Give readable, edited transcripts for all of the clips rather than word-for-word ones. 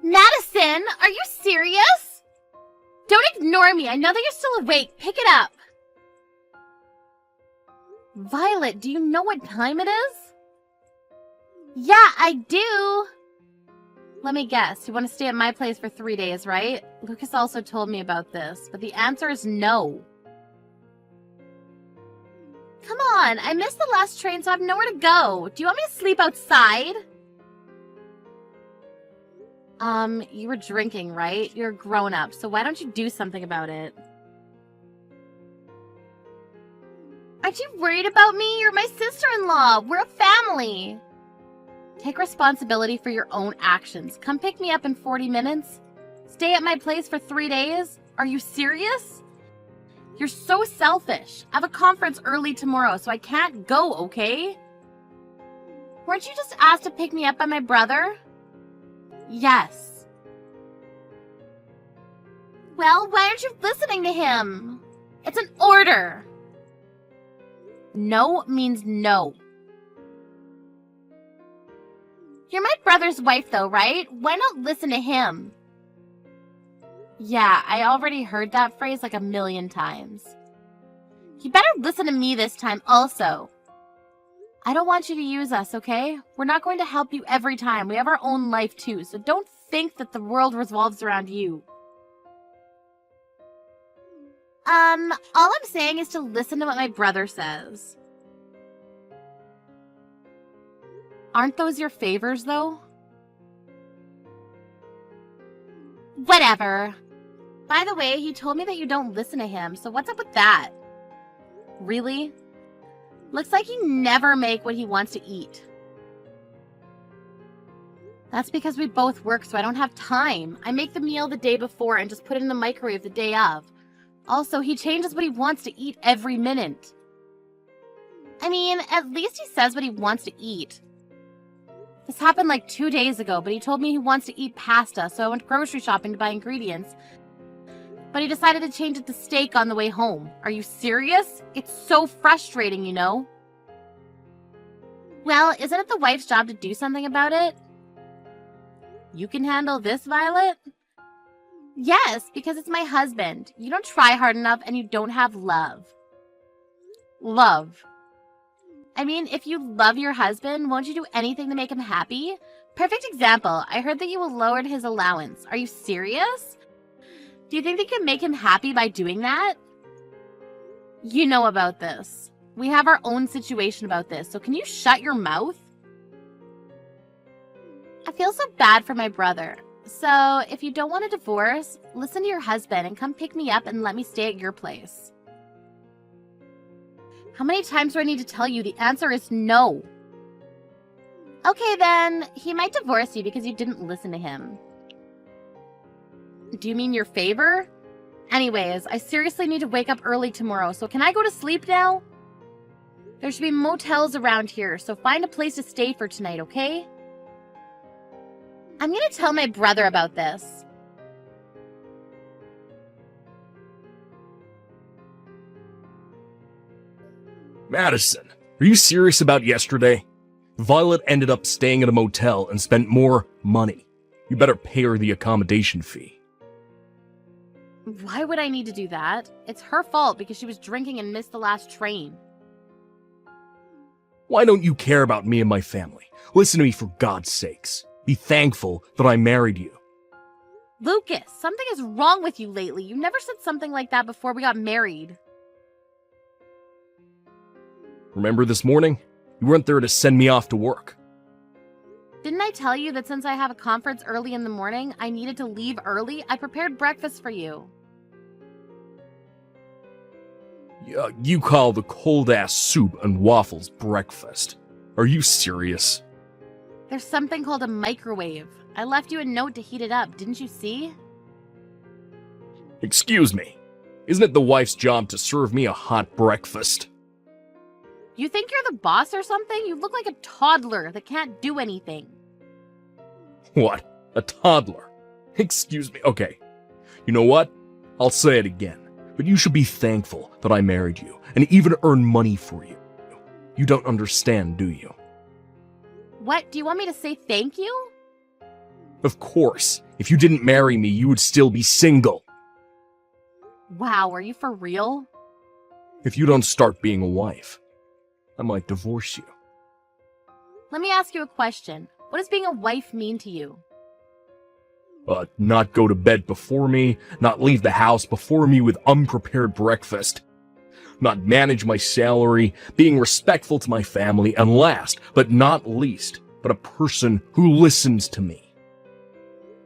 Madison, are you serious? Don't ignore me. I know that you're still awake. Pick it up. Violet, do you know what time it is? Yeah, I do. Let me guess. You want to stay at my place for 3 days, right? Lucas also told me about this, but the answer is no. Come on, I missed the last train, so I have nowhere to go. Do you want me to sleep outside? You were drinking, right? You're a grown-up, so why don't you do something about it? Aren't you worried about me? You're my sister-in-law. We're a family. Take responsibility for your own actions. Come pick me up in 40 minutes. Stay at my place for 3 days? Are you serious? You're so selfish. I have a conference early tomorrow, so I can't go, okay? Weren't you just asked to pick me up by my brother? Yes. Well, why aren't you listening to him? It's an order. No means no. You're my brother's wife, though, right? Why not listen to him? Yeah, I already heard that phrase like 1,000,000 times. You better listen to me this time also. I don't want you to use us, okay? We're not going to help you every time. We have our own life too, so don't think that the world revolves around you. All I'm saying is to listen to what my brother says. Aren't those your favors, though? Whatever. By the way, he told me that you don't listen to him, so what's up with that? Really? Looks like you never make what he wants to eat. That's because we both work, so I don't have time. I make the meal the day before and just put it in the microwave the day of. Also, he changes what he wants to eat every minute. I mean, at least he says what he wants to eat. This happened like 2 days ago, but he told me he wants to eat pasta, so I went grocery shopping to buy ingredients. But he decided to change it to steak on the way home. Are you serious? It's so frustrating, you know? Well, isn't it the wife's job to do something about it? You can handle this, Violet? Yes, because it's my husband. You don't try hard enough and you don't have love. Love. I mean, if you love your husband, won't you do anything to make him happy? Perfect example. I heard that you lowered his allowance. Are you serious? Do you think they can make him happy by doing that? You know about this. We have our own situation about this, so can you shut your mouth? I feel so bad for my brother. So, if you don't want a divorce, listen to your husband and come pick me up and let me stay at your place. How many times do I need to tell you? The answer is no. Okay then, he might divorce you because you didn't listen to him. Do you mean your favor? Anyways, I seriously need to wake up early tomorrow, so can I go to sleep now? There should be motels around here, so find a place to stay for tonight, okay? I'm gonna tell my brother about this. Madison, are you serious about yesterday? Violet ended up staying at a motel and spent more money. You better pay her the accommodation fee. Why would I need to do that? It's her fault because she was drinking and missed the last train. Why don't you care about me and my family? Listen to me for God's sakes. Be thankful that I married you. Lucas, something is wrong with you lately. You never said something like that before we got married. Remember this morning? You weren't there to send me off to work. Didn't I tell you that since I have a conference early in the morning, I needed to leave early? I prepared breakfast for you. You call the cold-ass soup and waffles breakfast. Are you serious? There's something called a microwave. I left you a note to heat it up, didn't you see? Excuse me. Isn't it the wife's job to serve me a hot breakfast? You think you're the boss or something? You look like a toddler that can't do anything. What? A toddler? Excuse me. Okay. You know what? I'll say it again. But you should be thankful that I married you and even earn money for you. You don't understand, do you? What? Do you want me to say thank you? Of course. If you didn't marry me, you would still be single. Wow, are you for real? If you don't start being a wife, I might divorce you. Let me ask you a question. What does being a wife mean to you? Not go to bed before me, not leave the house before me with unprepared breakfast, not manage my salary, being respectful to my family, and last, but not least, but a person who listens to me.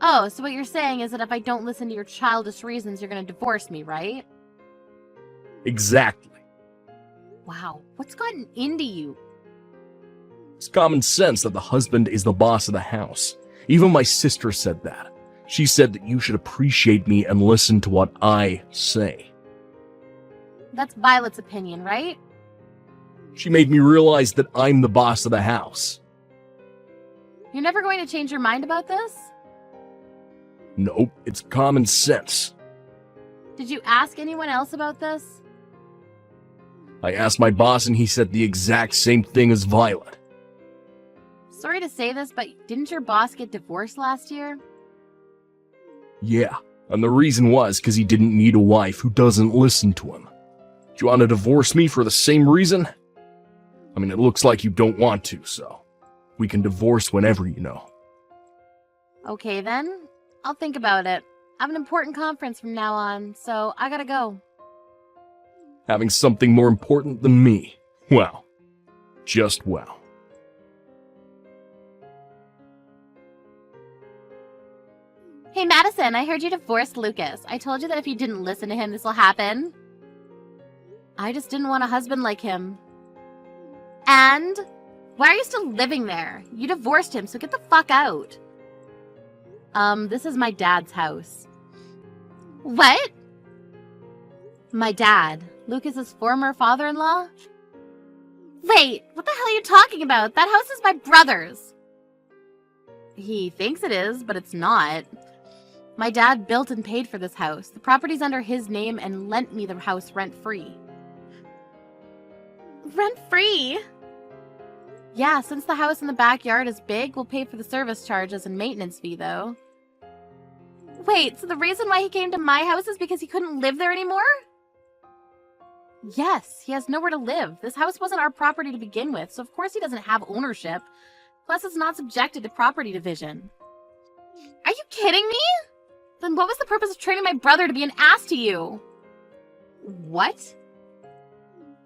Oh, so what you're saying is that if I don't listen to your childish reasons, you're going to divorce me, right? Exactly. Wow, what's gotten into you? It's common sense that the husband is the boss of the house. Even my sister said that. She said that you should appreciate me and listen to what I say. That's Violet's opinion, right? She made me realize that I'm the boss of the house. You're never going to change your mind about this? Nope, it's common sense. Did you ask anyone else about this? I asked my boss and he said the exact same thing as Violet. Sorry to say this, but didn't your boss get divorced last year? Yeah, and the reason was because he didn't need a wife who doesn't listen to him. Do you want to divorce me for the same reason? I mean, it looks like you don't want to, so we can divorce whenever, you know. Okay then, I'll think about it. I have an important conference from now on, so I gotta go. Having something more important than me. Well, just well. Hey Madison, I heard you divorced Lucas. I told you that if you didn't listen to him, this will happen. I just didn't want a husband like him. And? Why are you still living there? You divorced him, so get the fuck out. This is my dad's house. What? My dad, Lucas's former father-in-law? Wait, what the hell are you talking about? That house is my brother's. He thinks it is, but it's not. My dad built and paid for this house. The property's under his name and lent me the house rent-free. Rent-free? Yeah, since the house in the backyard is big, we'll pay for the service charges and maintenance fee, though. Wait, so the reason why he came to my house is because he couldn't live there anymore? Yes, he has nowhere to live. This house wasn't our property to begin with, so of course he doesn't have ownership. Plus, it's not subjected to property division. Are you kidding me? Then what was the purpose of training my brother to be an ass to you? What?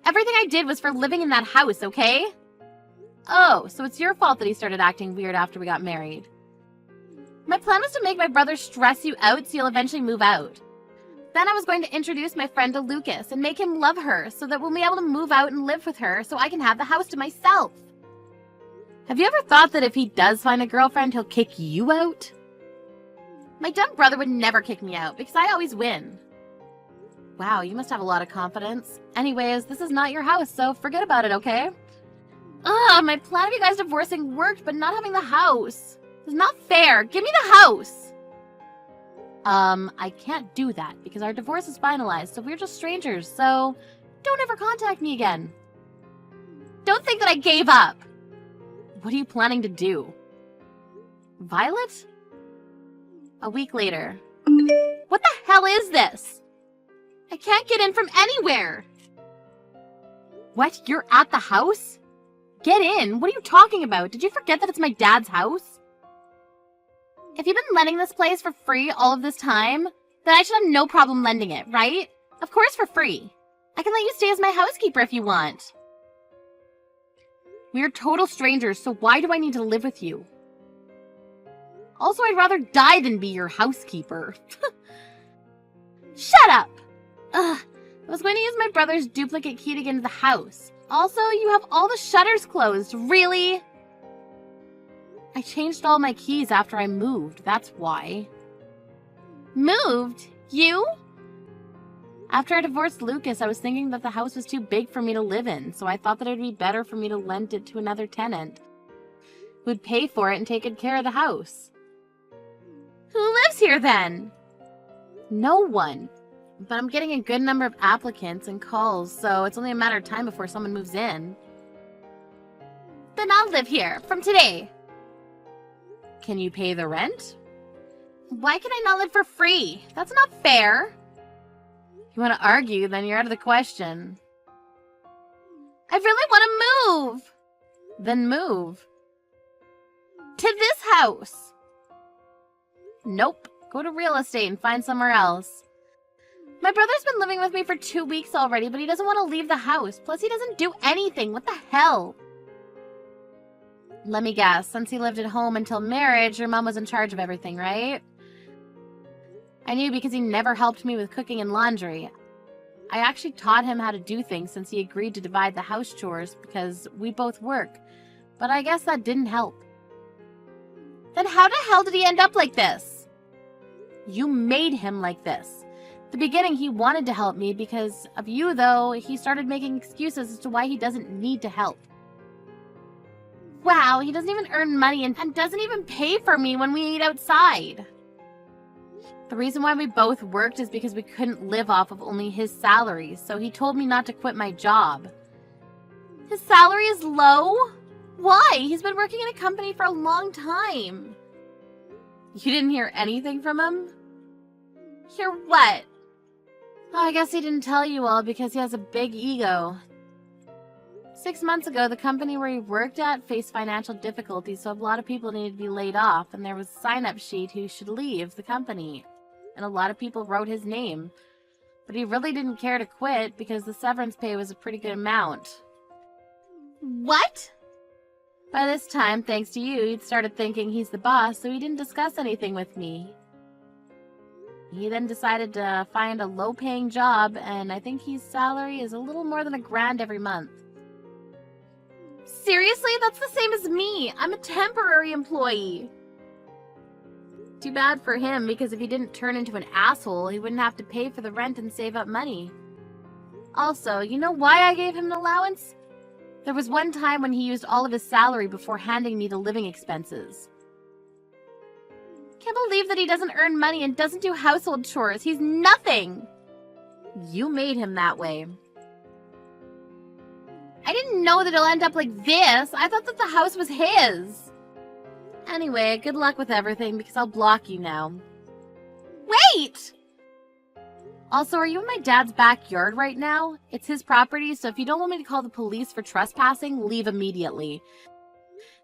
Everything I did was for living in that house, okay? Oh, so it's your fault that he started acting weird after we got married. My plan was to make my brother stress you out so you'll eventually move out. Then I was going to introduce my friend to Lucas and make him love her so that we'll be able to move out and live with her so I can have the house to myself. Have you ever thought that if he does find a girlfriend, he'll kick you out? My dumb brother would never kick me out because I always win. Wow, you must have a lot of confidence. Anyways, this is not your house, so forget about it, okay? Ugh, my plan of you guys divorcing worked, but not having the house. It's not fair. Give me the house. I can't do that because our divorce is finalized, so we're just strangers, so don't ever contact me again. Don't think that I gave up. What are you planning to do? Violet? A week later. What the hell is this? I can't get in from anywhere. What? You're at the house? Get in. What are you talking about? Did you forget that it's my dad's house? If you've been lending this place for free all of this time, then I should have no problem lending it, right? Of course for free. I can let you stay as my housekeeper if you want. We're total strangers, so why do I need to live with you? Also, I'd rather die than be your housekeeper. Shut up! Ugh, I was going to use my brother's duplicate key to get into the house. Also, you have all the shutters closed. Really? I changed all my keys after I moved. That's why. Moved? You? After I divorced Lucas, I was thinking that the house was too big for me to live in, so I thought that it would be better for me to lend it to another tenant who'd pay for it and take good care of the house. Who lives here then? No one. But I'm getting a good number of applicants and calls, so it's only a matter of time before someone moves in. Then I'll live here, from today. Can you pay the rent? Why can I not live for free? That's not fair. If you want to argue, then you're out of the question. I really want to move. Then move. To this house. Nope. Go to real estate and find somewhere else. My brother's been living with me for 2 weeks already, but he doesn't want to leave the house. Plus, he doesn't do anything. What the hell? Let me guess. Since he lived at home until marriage, your mom was in charge of everything, right? I knew because he never helped me with cooking and laundry. I actually taught him how to do things since he agreed to divide the house chores because we both work. But I guess that didn't help. Then how the hell did he end up like this? You made him like this. At the beginning, he wanted to help me because of you, though. He started making excuses as to why he doesn't need to help. Wow, he doesn't even earn money and doesn't even pay for me when we eat outside. The reason why we both worked is because we couldn't live off of only his salary, so he told me not to quit my job. His salary is low? Why? He's been working in a company for a long time. You didn't hear anything from him? Hear what? Oh, I guess he didn't tell you all because he has a big ego. 6 months ago, the company where he worked at faced financial difficulties, so a lot of people needed to be laid off, and there was a sign-up sheet who should leave the company. And a lot of people wrote his name. But he really didn't care to quit because the severance pay was a pretty good amount. What? By this time, thanks to you, he'd started thinking he's the boss, so he didn't discuss anything with me. He then decided to find a low-paying job, and I think his salary is a little more than $1,000 every month. Seriously? That's the same as me. I'm a temporary employee. Too bad for him, because if he didn't turn into an asshole, he wouldn't have to pay for the rent and save up money. Also, you know why I gave him an allowance? There was one time when he used all of his salary before handing me the living expenses. Can't believe that he doesn't earn money and doesn't do household chores. He's nothing. You made him that way. I didn't know that he'll end up like this. I thought that the house was his. Anyway, good luck with everything because I'll block you now. Wait! Also, are you in my dad's backyard right now? It's his property, so if you don't want me to call the police for trespassing, leave immediately.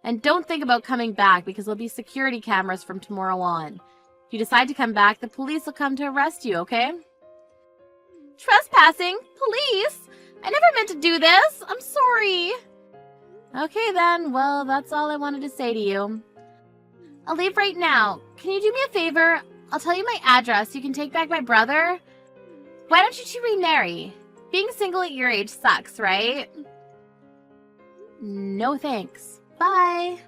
And don't think about coming back because there'll be security cameras from tomorrow on. If you decide to come back, the police will come to arrest you, okay? Trespassing? Police? I never meant to do this. I'm sorry. Okay then, well, that's all I wanted to say to you. I'll leave right now. Can you do me a favor? I'll tell you my address. You can take back my brother. Why don't you two remarry? Being single at your age sucks, right? No thanks. Bye.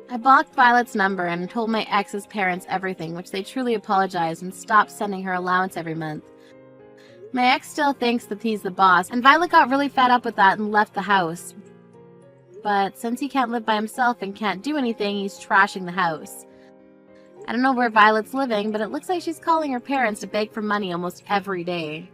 I blocked Violet's number and told my ex's parents everything, which they truly apologized and stopped sending her allowance every month. My ex still thinks that he's the boss, and Violet got really fed up with that and left the house. But since he can't live by himself and can't do anything, he's trashing the house. I don't know where Violet's living, but it looks like she's calling her parents to beg for money almost every day.